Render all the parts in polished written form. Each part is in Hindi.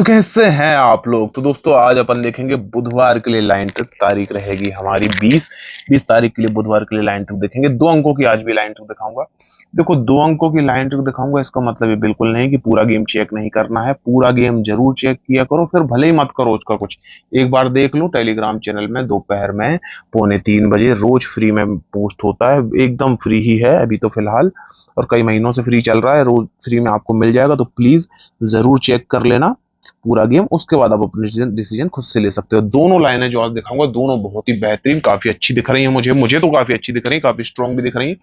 तो कैसे हैं आप लोग। तो दोस्तों आज अपन देखेंगे बुधवार के लिए लाइन ट्रिप। तारीख रहेगी हमारी 20 तारीख के लिए बुधवार के लिए लाइन ट्रिप देखेंगे। 2 अंकों की आज भी लाइन ट्रिप दिखाऊंगा। देखो 2 अंकों की लाइन ट्रिप दिखाऊंगा इसका मतलब ये बिल्कुल नहीं कि पूरा गेम चेक नहीं करना है। पूरा गेम जरूर चेक किया करो, फिर भले ही मत करो उसका कुछ। एक बार देख लो टेलीग्राम चैनल में दोपहर में 2:45 रोज फ्री में पोस्ट होता है। एकदम फ्री ही है अभी तो फिलहाल, और कई महीनों से फ्री चल रहा है। रोज फ्री में आपको मिल जाएगा, तो प्लीज जरूर चेक कर लेना पूरा गेम। उसके बाद आप अपने डिसीजन खुद से ले सकते हो। दोनों लाइनें जो आज दिखाऊंगा दोनों बहुत ही बेहतरीन, काफी अच्छी दिख रही हैं। मुझे तो काफी अच्छी दिख रही है, काफी स्ट्रॉन्ग भी दिख रही है।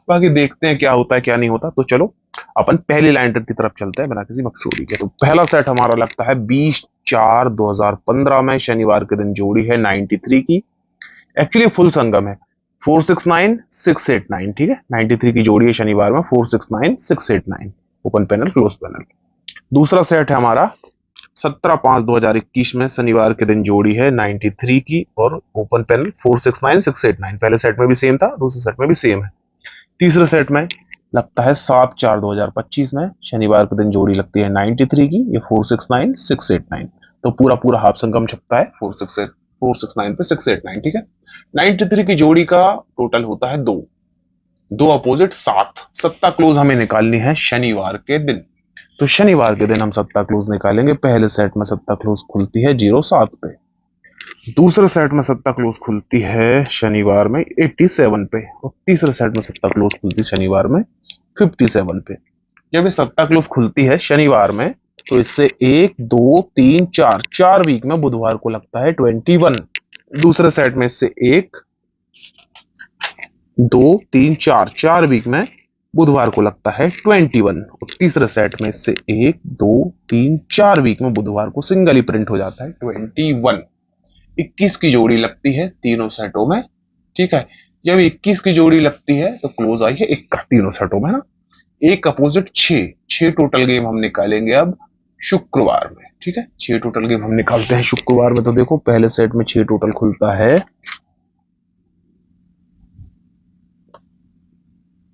बाकी देखते हैं क्या होता है क्या नहीं होता। तो चलो अपन पहली लाइन ट्रिप की तरफ चलते हैं बिना किसी मकसूदी के। तो पहला सेट हमारा लगता है 20/4/2015 में शनिवार के दिन जोड़ी है 93 की। एक्चुअली फुल संगम है 469 689। ठीक है, 93 की जोड़ी है शनिवार में 469 689। Open panel close panel. दूसरा सेट है हमारा 17/5/2021 में शनिवार के दिन जोड़ी है 93 की और ओपन पैनल 469 689। पहले सेट में भी सेम था, दूसरे सेट में भी सेम है। तीसरे सेट में लगता है 7/4/2025 में शनिवार के दिन जोड़ी लगती है 93 की, ये 469 689। तो पूरा पूरा हाफ संगम छपता है 469 पे 689। ठीक है, 93 की जोड़ी का टोटल होता है 2 2 अपोजिट 7। सत्ता क्लोज हमें निकालनी है शनिवार के दिन। तो शनिवार के दिन हम सत्ता क्लोज निकालेंगे। पहले सेट में सत्ता क्लोज खुलती है 07 पे। दूसरे सेट में सत्ता क्लोज खुलती है शनिवार में 87 पे। और तीसरे सेट में सत्ता क्लोज खुलती है शनिवार में 57 पे। जब ये सत्ता क्लोज खुलती है शनिवार में तो इससे 1 2 3 4 वीक में बुधवार को लगता है 21। दूसरे सेट में इससे 1 2 3 4 वीक में बुधवार को लगता है 21। और तीसरे सेट में इससे 1 2 3 4 वीक में बुधवार को सिंगल ही प्रिंट हो जाता है 21। 21 की जोड़ी लगती है तीनों सेटों में। ठीक है, जब 21 की जोड़ी लगती है तो क्लोज आई है 1 का तीनों सेटों में ना। एक अपोजिट 6 टोटल गेम हम निकालेंगे अब शुक्रवार में। ठीक है, 6 टोटल गेम हम निकालते हैं शुक्रवार में। तो देखो पहले सेट में 6 टोटल खुलता है,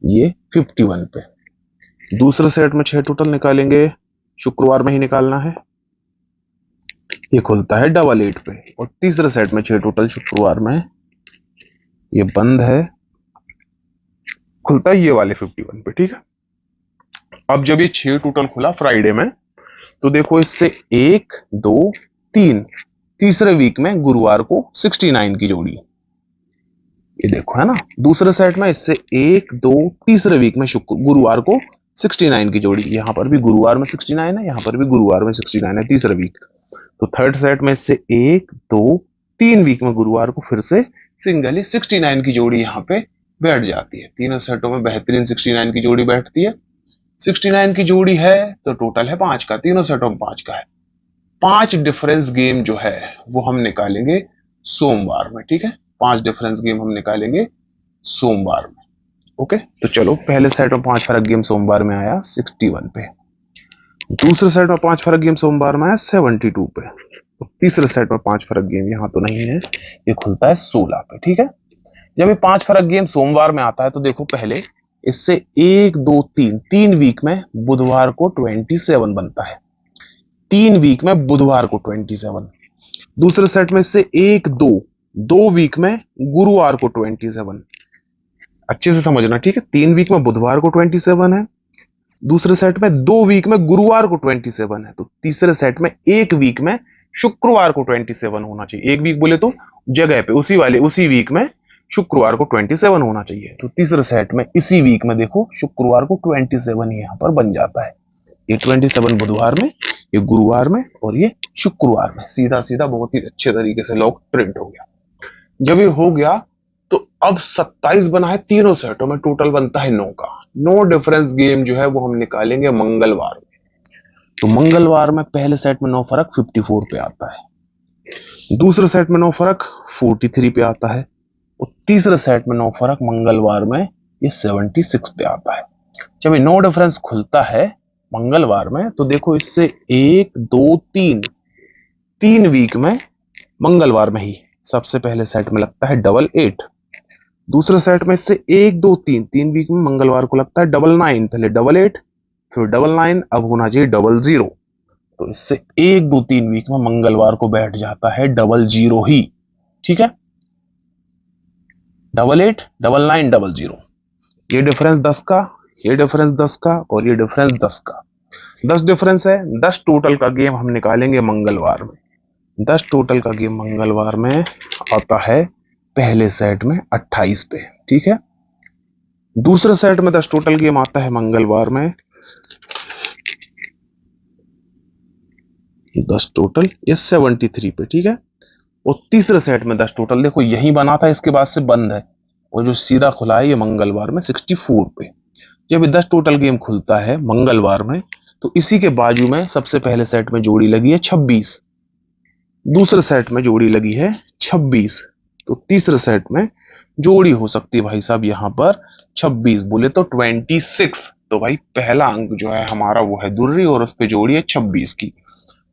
ये 51 पे। दूसरे सेट में 6 टोटल निकालेंगे, शुक्रवार में ही निकालना है, ये खुलता है 88 पे। और तीसरे सेट में 6 टोटल शुक्रवार में, ये बंद है, खुलता है ये वाले 51 पे। ठीक है, अब जब ये 6 टोटल खुला फ्राइडे में तो देखो इससे 1 2 3 तीसरे वीक में गुरुवार को 69 की जोड़ी, ये देखो है ना। दूसरे सेट में इससे 1 2 तीसरे वीक में गुरुवार को 69 की जोड़ी। यहां पर भी गुरुवार में 69 है, यहां पर भी गुरुवार में 69 है तीसरे वीक। तो थर्ड सेट में इससे 1 2 3 वीक में गुरुवार को फिर से सिंगल ही 69 की जोड़ी यहां पे बैठ जाती है। तीनों सेटों में बेहतरीन 69 की जोड़ी बैठती है। 69 की जोड़ी है तो टोटल है 5 का, तीनों सेटों में 5 का है। 5 डिफरेंस गेम जो है वो हम निकालेंगे सोमवार में। ठीक है, 5 डिफरेंस गेम हम निकालेंगे सोमवार में। ओके, तो चलो पहले सेट में 5 फर्क गेम सोमवार में आया 61 पे। दूसरे सेट में 5 फर्क गेम सोमवार में आया 72 पे। तो तीसरे सेट में 5 फर्क गेम यहाँ तो नहीं है, ये खुलता है 16 पे। ठीक है, जब ये 5 फर्क गेम सोमवार में आता है तो देखो पहले इससे 1 2 3 वीक में बुधवार को 27 बनता है। 3 वीक में बुधवार को 27। दूसरे सेट में इससे 1 2 वीक में गुरुवार को 27। अच्छे से समझना, ठीक है। 3 वीक में बुधवार को 27 है, दूसरे सेट में 2 वीक में गुरुवार को 27 है। तो तीसरे सेट में 1 वीक में शुक्रवार को 27 होना चाहिए। 1 वीक बोले तो जगह पे उसी वीक में शुक्रवार को 27 होना चाहिए। तो तीसरे सेट में इसी वीक में देखो शुक्रवार को 27 ही यहां पर बन जाता है। ये 27 बुधवार में, ये गुरुवार में और ये शुक्रवार में। सीधा सीधा बहुत ही अच्छे तरीके से लॉक प्रिंट हो गया। जब ये हो गया तो अब 27 बना है तीनों सेटों में, टोटल बनता है 9 का। 9 डिफरेंस गेम जो है वो हम निकालेंगे मंगलवार में। तो मंगलवार में पहले सेट में 9 फर्क 54 पे आता है, दूसरे सेट में 9 फर्क 43 पे आता है और तीसरे सेट में 9 फर्क मंगलवार में ये 76 पे आता है। जब ये 9 डिफरेंस खुलता है मंगलवार में तो देखो इससे 1 2 3 वीक में मंगलवार में ही सबसे पहले सेट में लगता है 88। दूसरे सेट में इससे 1 2 3 वीक में मंगलवार को लगता है 99। पहले 88 फिर 99, अब होना चाहिए 00। तो इससे 1 2 3 वीक में मंगलवार को बैठ जाता है 00 ही। ठीक है, 88 99 00। ये डिफरेंस 10 का, ये डिफरेंस 10 का और ये डिफरेंस 10 का। 10 डिफरेंस है। 10 टोटल का गेम हम निकालेंगे मंगलवार में। 10 टोटल का गेम मंगलवार में आता है पहले सेट में 28 पे। ठीक है, दूसरे सेट में 10 टोटल गेम आता है मंगलवार में 10 टोटल ये 73 पे। ठीक है, और तीसरे सेट में 10 टोटल देखो यही बना था, इसके बाद से बंद है, और जो सीधा खुला है ये मंगलवार में 64 पे। जब 10 टोटल गेम खुलता है मंगलवार में तो इसी के बाजू में सबसे पहले सेट में जोड़ी लगी है 26, दूसरे सेट में जोड़ी लगी है 26, तो तीसरे सेट में जोड़ी हो सकती है भाई साहब यहां पर 26, बोले तो 26। तो भाई पहला अंक जो है हमारा वो है दुर्री और उस पे जोड़ी है 26 की।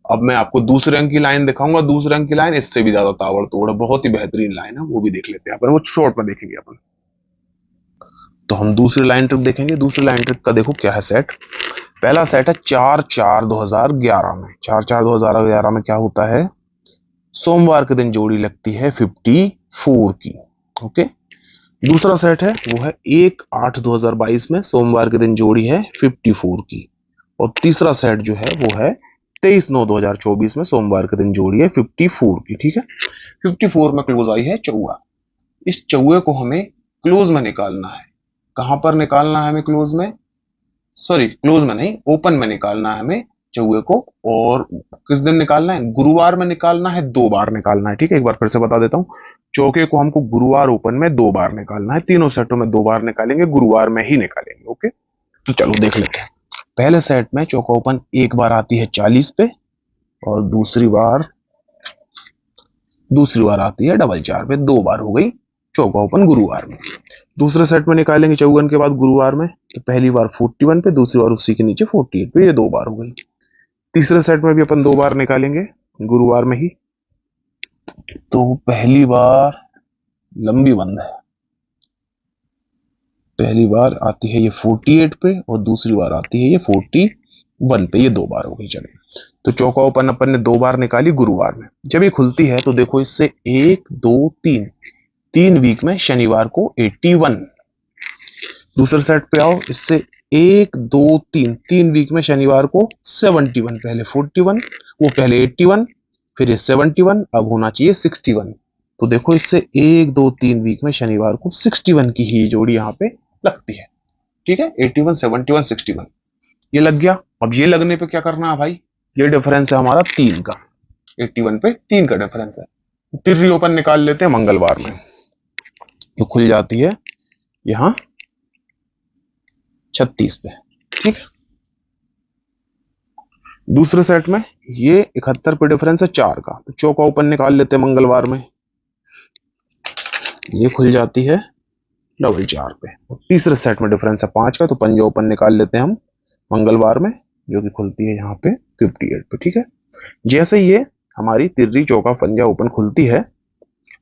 अब मैं आपको दूसरे अंक की लाइन दिखाऊंगा। दूसरे अंक की लाइन इससे भी ज्यादा ताबड़तोड़, बहुत ही बेहतरीन लाइन है, वो भी देख लेते हैं अपन, वो शॉर्ट में देखेंगे अपन। तो हम दूसरी लाइन ट्रिक देखेंगे। दूसरी लाइन ट्रिक का देखो क्या है सेट। पहला सेट है 4/4/2011 में। 4/4/2011 में क्या होता है, सोमवार के दिन जोड़ी लगती है 54 की। ओके, दूसरा सेट है वो है 1/8/2022 में, सोमवार के दिन जोड़ी है 54 की। और तीसरा सेट जो है वो है 23/9/2024 में, सोमवार के दिन जोड़ी है 54 की। ठीक है, 54 में क्लोज आई है चौवा। इस चौवे को हमें क्लोज में निकालना है। कहां पर निकालना है हमें क्लोज में, सॉरी क्लोज में नहीं, ओपन में निकालना है हमें चौवे को। और किस दिन निकालना है, गुरुवार में निकालना है, 2 बार निकालना है। ठीक है, एक बार फिर से बता देता हूं, चौके को हमको गुरुवार ओपन में 2 बार निकालना है। तीनों सेटों में 2 बार निकालेंगे, गुरुवार में ही निकालेंगे। ओके, तो चलो देख लेते हैं। पहले सेट में चौका ओपन एक बार आती है 40 पे और दूसरी बार आती है 4/4 पे, 2 बार हो गई चौका ओपन गुरुवार में। दूसरे सेट में निकालेंगे चौवन के बाद गुरुवार में, तो पहली बार 41 पे, दूसरी बार उसी के नीचे 48 पे, ये 2 बार हो गई। तीसरे सेट में भी अपन 2 बार निकालेंगे गुरुवार में ही। तो पहली बार लंबी बंद है, पहली बार आती है ये 48 पे और दूसरी बार आती है ये 41 पे, ये 2 बार हो गई। चले, तो चौका ओपन अपन ने 2 बार निकाली गुरुवार में। जब ये खुलती है तो देखो इससे 1 2 3 वीक में शनिवार को 81। दूसरे सेट पे आओ, इससे 1 2 3 वीक में शनिवार को 71। पहले 41, वो पहले 81, फिर ये 71, अब होना चाहिए 61। तो देखो इससे 1 2 3 वीक में शनिवार को 61 की ही जोड़ी यहाँ पे लगती है। ठीक है, 81 71 61 ये लग गया। अब ये लगने पे क्या करना है भाई, ये डिफरेंस है हमारा 3 का, 81 पे 3 का डिफरेंस है। तिर्री ओपन निकाल लेते हैं मंगलवार में, ये खुल जाती है यहां 36 पे। ठीक है, दूसरे सेट में ये 71 पे डिफरेंस है 4 का, तो चौका ओपन निकाल लेते हैं मंगलवार में, ये खुल जाती है 4/4 पे। और तीसरे सेट में डिफरेंस है 5 का, तो पंजा ओपन निकाल लेते हैं हम मंगलवार में, जो कि खुलती है यहाँ पे 58 पे। ठीक है, जैसे ये हमारी तिर्री चौका पंजा ओपन खुलती है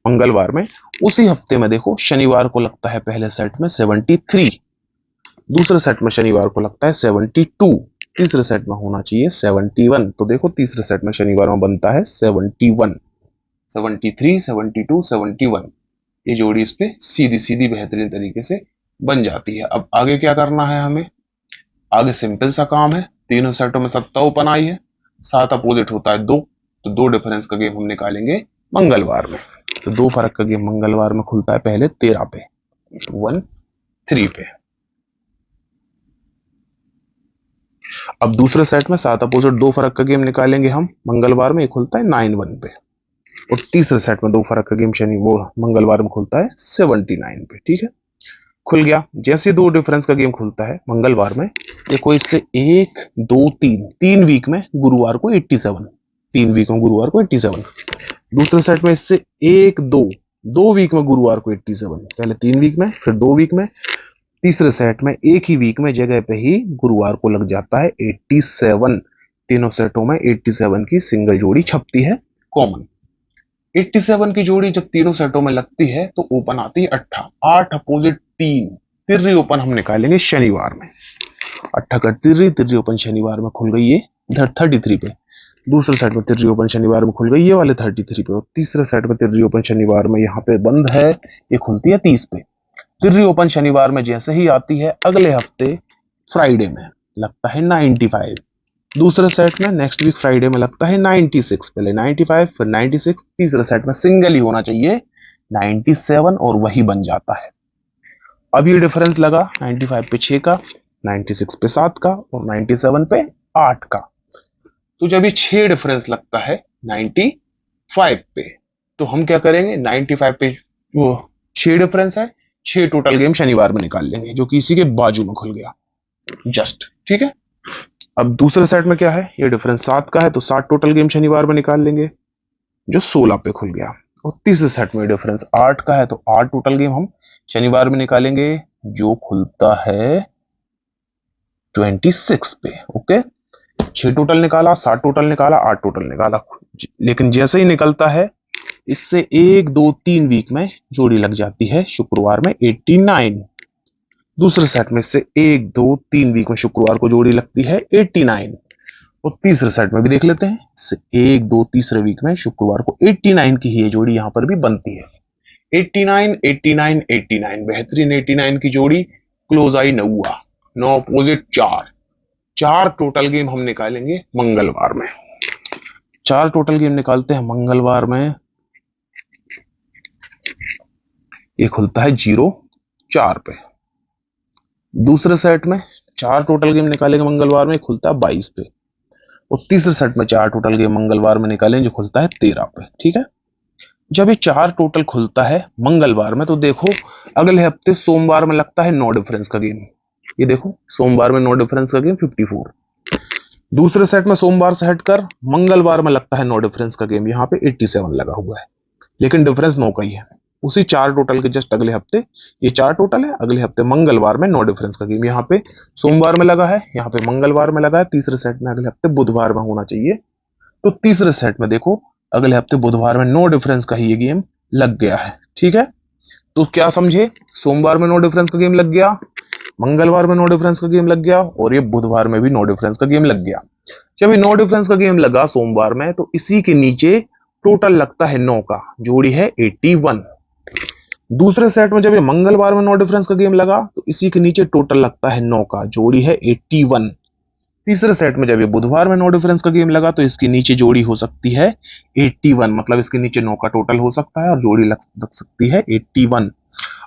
मंगलवार में, उसी हफ्ते में देखो शनिवार को लगता है पहले सेट में 73, दूसरे सेट में शनिवार को लगता है 72, तीसरे सेट में होना चाहिए 71। तो देखो तीसरे सेट में शनिवार में बनता है 71, 73 72 71, ये जोड़ी इस पे सीधी सीधी बेहतरीन तरीके से बन जाती है। अब आगे क्या करना है हमें, आगे सिंपल सा काम है। तीनों सेटों में 7 ओपन आई है, 7 अपोजिट होता है 2, तो 2 डिफरेंस का गेम हम निकालेंगे मंगलवार में। तो 2 फर्क का गेम मंगलवार में खुलता है पहले 13 पे, 1 3 पे। अब दूसरे सेट में 7 अपोजिट 2 फर्क का गेम निकालेंगे हम मंगलवार में, ये खुलता है 9 1 पे। और तीसरे सेट में 2 फर्क का गेम शनि वो मंगलवार में खुलता है 79 पे। ठीक है, खुल गया। जैसे 2 डिफरेंस का गेम खुलता है मंगलवार में, देखो इससे 1 2 3 वीक में गुरुवार को 87, 3 वीक में गुरुवार को 87। दूसरे सेट में इससे 1 2 वीक में गुरुवार को 87, पहले 3 वीक में फिर 2 वीक में। तीसरे सेट में एक ही वीक में जगह पे ही गुरुवार को लग जाता है 87। तीनों सेटों में 87 की सिंगल जोड़ी छपती है कॉमन। 87 की जोड़ी जब तीनों सेटों में लगती है तो ओपन आती है 8 अपोजिट 3, तिर्री ओपन हम निकालेंगे शनिवार में। 8 का तिर्री ओपन शनिवार में खुल गई ये 33 पे। दूसरे सेट में तिर्री ओपन शनिवार में खुल गई ये वाले 33 पे, और तीसरे सेट में तिर्री ओपन शनिवार में यहाँ पे बंद है, ये खुलती है 30 पे। तिर्री ओपन शनिवार में जैसे ही आती है अगले हफ्ते फ्राइडे में लगता है 95, दूसरे सेट में नेक्स्ट वीक फ्राइडे में लगता है 96, पहले 95 फिर 96, तीसरे सेट में सिंगल ही होना चाहिए 97 और वही बन जाता है। अब ये डिफरेंस लगा 95 पे 6 का, 96 पे 7 का और 97 पे 8 का। तो जब ये 6 डिफरेंस लगता है 95 पे, तो हम क्या करेंगे, 95 पे वो 6 डिफरेंस है, 6 टोटल गेम शनिवार में निकाल लेंगे जो कि इसी के बाजू में खुल गया जस्ट, ठीक है। अब दूसरे सेट में क्या है, ये डिफरेंस 7 का है तो 7 टोटल गेम शनिवार में निकाल लेंगे जो 16 पे खुल गया। और तीसरे सेट में डिफरेंस 8 का है तो 8 टोटल गेम हम शनिवार में निकालेंगे जो खुलता है 26 पे। ओके, 6 टोटल निकाला, 7 टोटल निकाला, 8 टोटल निकाला, लेकिन जैसे ही निकलता है इससे 1 2 3 वीक में जोड़ी लग जाती है शुक्रवार में 89। दूसरे सेट में से 1 2 3 वीक में शुक्रवार को जोड़ी लगती है 89, और तीसरे सेट में भी देख लेते हैं, 1 2 तीसरे वीक में शुक्रवार को 89 की ही ये जोड़ी यहां पर भी बनती है। 89 89 89 बेहतरीन 89 की जोड़ी क्लोज आई नौवा, नो अपोजिट 4 टोटल गेम हम निकालेंगे मंगलवार में। 4 टोटल गेम निकालते हैं मंगलवार में, ये खुलता है 04 पे। दूसरे सेट में 4 टोटल गेम निकालेंगे मंगलवार में, खुलता है 22 पे। और तीसरे सेट में 4 टोटल गेम मंगलवार में निकालेंगे जो खुलता है 13 पे, ठीक है। जब ये 4 टोटल खुलता है मंगलवार में तो देखो अगले हफ्ते सोमवार में लगता है नो डिफरेंस का गेम, ये देखो सोमवार में नो डिफरेंस का गेम 54। दूसरे सेट में सोमवार से हटकर मंगलवार में लगता है नो डिफरेंस का गेम, यहाँ पे 87 लगा हुआ है, लेकिन डिफरेंस 9 का ही है। उसी 4 टोटल के जस्ट अगले हफ्ते, ये 4 टोटल है, अगले हफ्ते मंगलवार में नो डिफरेंस का गेम यहाँ पे सोमवार में लगा है, यहाँ पे मंगलवार में लगा है, तीसरे सेट में अगले हफ्ते बुधवार में होना चाहिए। तो तीसरे सेट में देखो अगले हफ्ते बुधवार में नो डिफरेंस का ही ये गेम लग गया है, ठीक है। तो क्या समझे, सोमवार में नो डिफरेंस का गेम लग गया, मंगलवार में नो डिफरेंस का गेम लग गया, और ये बुधवार में भी नो डिफरेंस का गेम लग गया। जब ये नो डिफरेंस का गेम लगा सोमवार में तो इसी के नीचे टोटल लगता है 9 का, जोड़ी है 81। दूसरे सेट में जब ये मंगलवार में नो डिफरेंस का गेम लगा तो इसी के नीचे टोटल लगता है 9 का, जोड़ी है 81। तीसरे सेट में जब ये बुधवार में नो डिफरेंस का गेम लगा तो इसके नीचे जोड़ी हो सकती है 81, मतलब इसके नीचे 9 का टोटल हो सकता है और जोड़ी लग सकती है 81।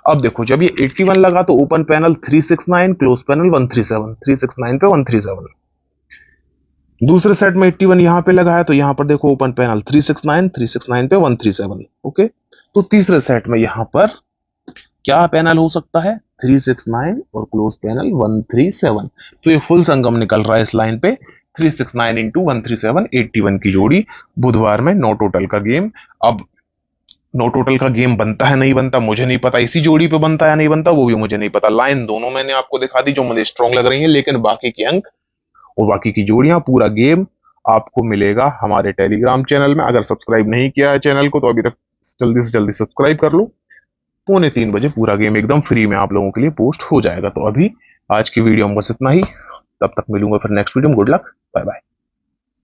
अब देखो जब ये 81 लगा तो ओपन पैनल 369, क्लोज पैनल 137, 369 पे 137। दूसरे सेट में 81 यहाँ पे लगा है तो यहाँ पर देखो ओपन पैनल 369, 369 पे 137। ओके, तो तीसरे सेट में यहाँ पर क्या पैनल हो सकता है, 369 और क्लोज पैनल 137। तो ये फुल संगम निकल रहा है इस लाइन पे, 369 इंटू 137, 81 की जोड़ी बुधवार में नो टोटल का गेम। अब नो टोटल का गेम बनता है नहीं बनता मुझे नहीं पता, इसी जोड़ी पे बनता है या नहीं बनता वो भी मुझे नहीं पता। लाइन दोनों मैंने आपको दिखा दी जो मुझे स्ट्रॉन्ग लग रही है, लेकिन बाकी के अंक और बाकी की जोड़ियां पूरा गेम आपको मिलेगा हमारे टेलीग्राम चैनल में। अगर सब्सक्राइब नहीं किया है चैनल को तो अभी तक जल्दी से जल्दी सब्सक्राइब कर लो, 2:45 बजे पूरा गेम एकदम फ्री में आप लोगों के लिए पोस्ट हो जाएगा। तो अभी आज की वीडियो में बस इतना ही, तब तक मिलूंगा फिर नेक्स्ट वीडियो में। Good luck, bye bye.